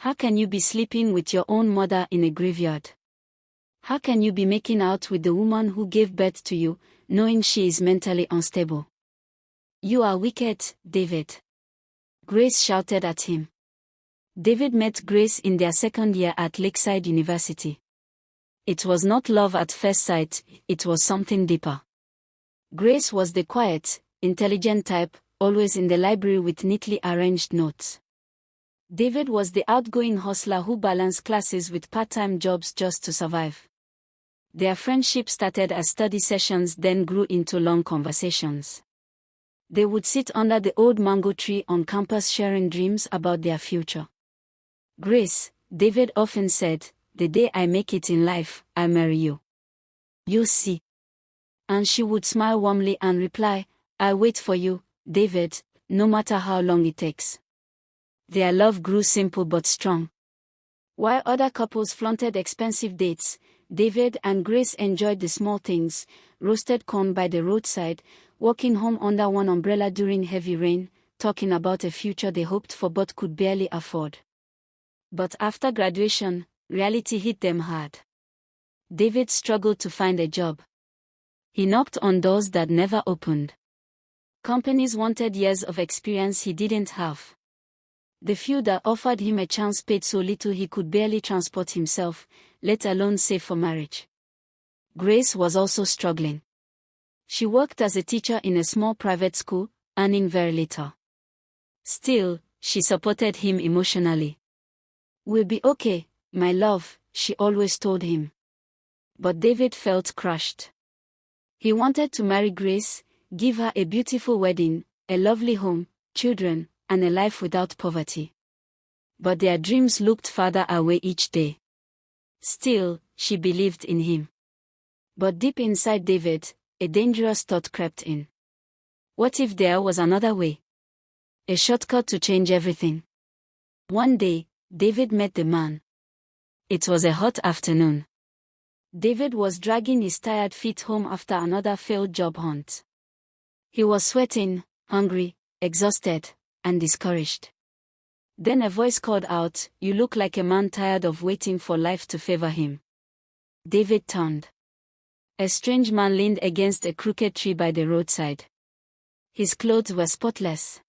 How can you be sleeping with your own mother in a graveyard? How can you be making out with the woman who gave birth to you, knowing she is mentally unstable? You are wicked, David. Grace shouted at him. David met Grace in their second year at Lakeside University. It was not love at first sight, it was something deeper. Grace was the quiet, intelligent type, always in the library with neatly arranged notes. David was the outgoing hustler who balanced classes with part-time jobs just to survive. Their friendship started as study sessions, then grew into long conversations. They would sit under the old mango tree on campus sharing dreams about their future. Grace, David often said, "The day I make it in life, I'll marry you. You'll see." And she would smile warmly and reply, "I'll wait for you, David, no matter how long it takes." Their love grew simple but strong. While other couples flaunted expensive dates, David and Grace enjoyed the small things: roasted corn by the roadside, walking home under one umbrella during heavy rain, talking about a future they hoped for but could barely afford. But after graduation, reality hit them hard. David struggled to find a job. He knocked on doors that never opened. Companies wanted years of experience he didn't have. The few that offered him a chance paid so little he could barely transport himself, let alone save for marriage. Grace was also struggling. She worked as a teacher in a small private school, earning very little. Still, she supported him emotionally. "We'll be okay, my love," she always told him. But David felt crushed. He wanted to marry Grace, give her a beautiful wedding, a lovely home, children, and a life without poverty. But their dreams looked farther away each day. Still, she believed in him. But deep inside David, a dangerous thought crept in. What if there was another way? A shortcut to change everything? One day, David met the man. It was a hot afternoon. David was dragging his tired feet home after another failed job hunt. He was sweating, hungry, exhausted, and discouraged. Then a voice called out, "You look like a man tired of waiting for life to favor him." David turned. A strange man leaned against a crooked tree by the roadside. His clothes were spotless.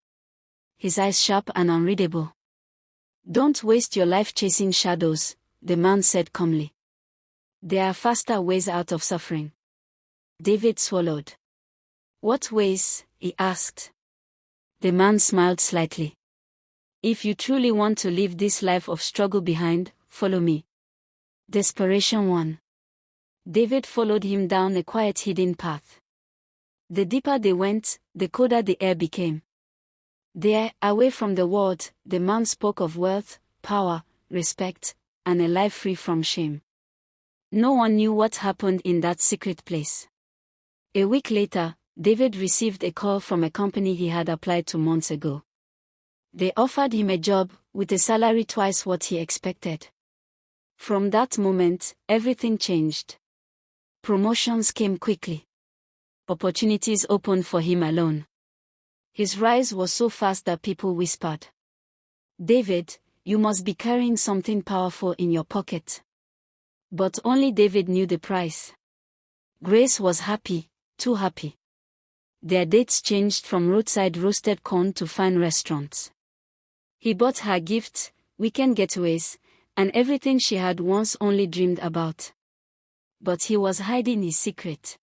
His eyes sharp and unreadable. "Don't waste your life chasing shadows," the man said calmly. "There are faster ways out of suffering." David swallowed. "What ways?" he asked. The man smiled slightly. "If you truly want to leave this life of struggle behind, follow me." Desperation won. David followed him down a quiet hidden path. The deeper they went, the colder the air became. There, away from the world, the man spoke of wealth, power, respect, and a life free from shame. No one knew what happened in that secret place. A week later, David received a call from a company he had applied to months ago. They offered him a job, with a salary twice what he expected. From that moment, everything changed. Promotions came quickly. Opportunities opened for him alone. His rise was so fast that people whispered, "David, you must be carrying something powerful in your pocket." But only David knew the price. Grace was happy, too happy. Their dates changed from roadside roasted corn to fine restaurants. He bought her gifts, weekend getaways, and everything she had once only dreamed about. But he was hiding his secret.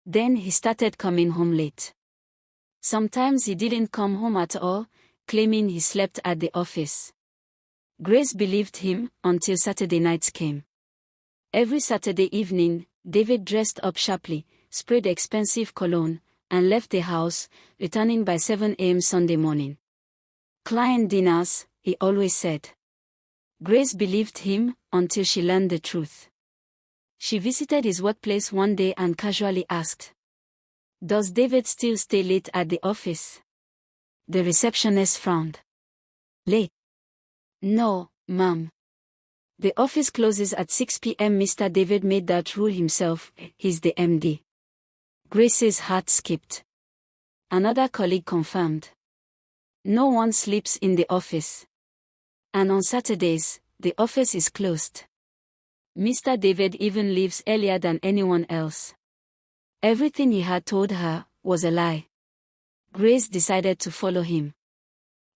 Then he started coming home late. Sometimes he didn't come home at all, claiming he slept at the office. Grace believed him until Saturday nights came. Every Saturday evening, David dressed up sharply, sprayed expensive cologne, and left the house, returning by 7 a.m. Sunday morning. "Client dinners," he always said. Grace believed him until she learned the truth. She visited his workplace one day and casually asked, "Does David still stay late at the office?" The receptionist frowned. "Late? No, ma'am. The office closes at 6 p.m. Mr. David made that rule himself, he's the MD. Grace's heart skipped. Another colleague confirmed. "No one sleeps in the office." And on Saturdays, the office is closed. Mr. David even leaves earlier than anyone else. Everything he had told her was a lie. Grace decided to follow him.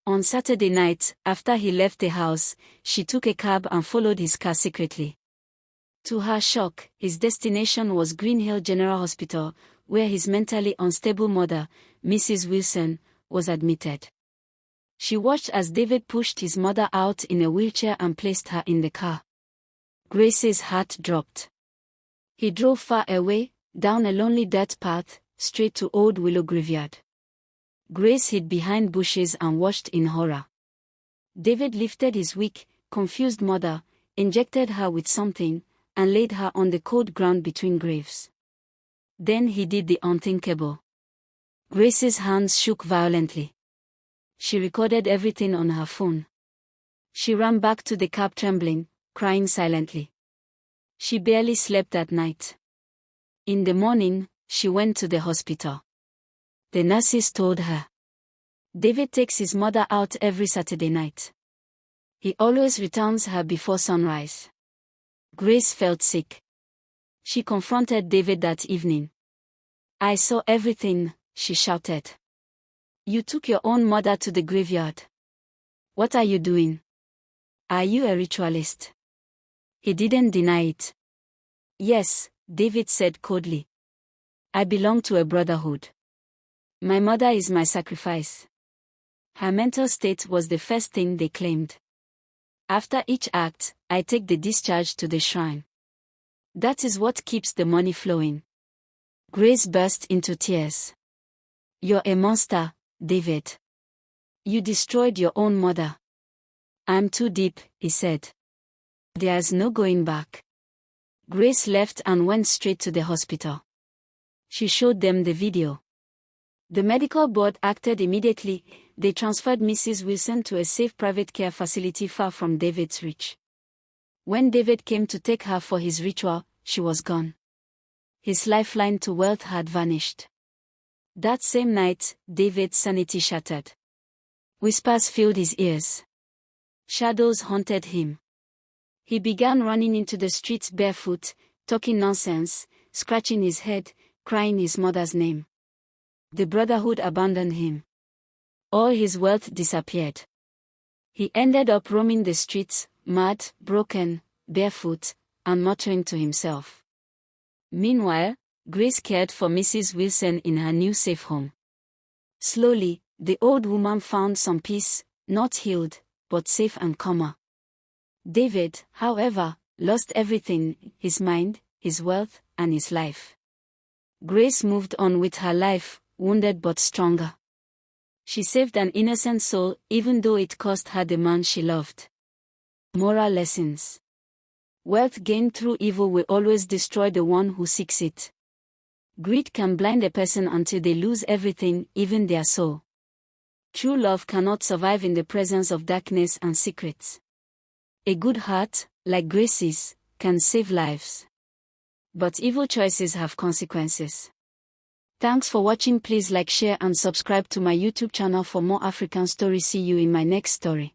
On Saturday night, after he left the house, she took a cab and followed his car secretly. To her shock, his destination was Green Hill General Hospital, where his mentally unstable mother, Mrs. Wilson, was admitted. She watched as David pushed his mother out in a wheelchair and placed her in the car. Grace's heart dropped. He drove far away, down a lonely dirt path, straight to Old Willow Graveyard. Grace hid behind bushes and watched in horror. David lifted his weak, confused mother, injected her with something, and laid her on the cold ground between graves. Then he did the unthinkable. Grace's hands shook violently. She recorded everything on her phone. She ran back to the cab trembling, crying silently. She barely slept that night. In the morning, she went to the hospital. The nurses told her, "David takes his mother out every Saturday night. He always returns her before sunrise." Grace felt sick. She confronted David that evening. "I saw everything," she shouted. "You took your own mother to the graveyard. What are you doing? Are you a ritualist?" He didn't deny it. "Yes," David said coldly. "I belong to a brotherhood. My mother is my sacrifice." Her mental state was the first thing they claimed. "After each act, I take the discharge to the shrine. That is what keeps the money flowing." Grace burst into tears. "You're a monster, David. You destroyed your own mother." "I'm too deep," he said. "There's no going back." Grace left and went straight to the hospital. She showed them the video. The medical board acted immediately. They transferred Mrs. Wilson to a safe private care facility far from David's reach. When David came to take her for his ritual, she was gone. His lifeline to wealth had vanished. That same night, David's sanity shattered. Whispers filled his ears. Shadows haunted him. He began running into the streets barefoot, talking nonsense, scratching his head, crying his mother's name. The brotherhood abandoned him. All his wealth disappeared. He ended up roaming the streets, mad, broken, barefoot, and muttering to himself. Meanwhile, Grace cared for Mrs. Wilson in her new safe home. Slowly, the old woman found some peace, not healed, but safe and calmer. David, however, lost everything: his mind, his wealth, and his life. Grace moved on with her life, wounded but stronger. She saved an innocent soul, even though it cost her the man she loved. Moral lessons. Wealth gained through evil will always destroy the one who seeks it. Greed can blind a person until they lose everything, even their soul. True love cannot survive in the presence of darkness and secrets. A good heart, like Grace's, can save lives. But evil choices have consequences. Thanks for watching. Please like, share and subscribe to my YouTube channel for more African stories. See you in my next story.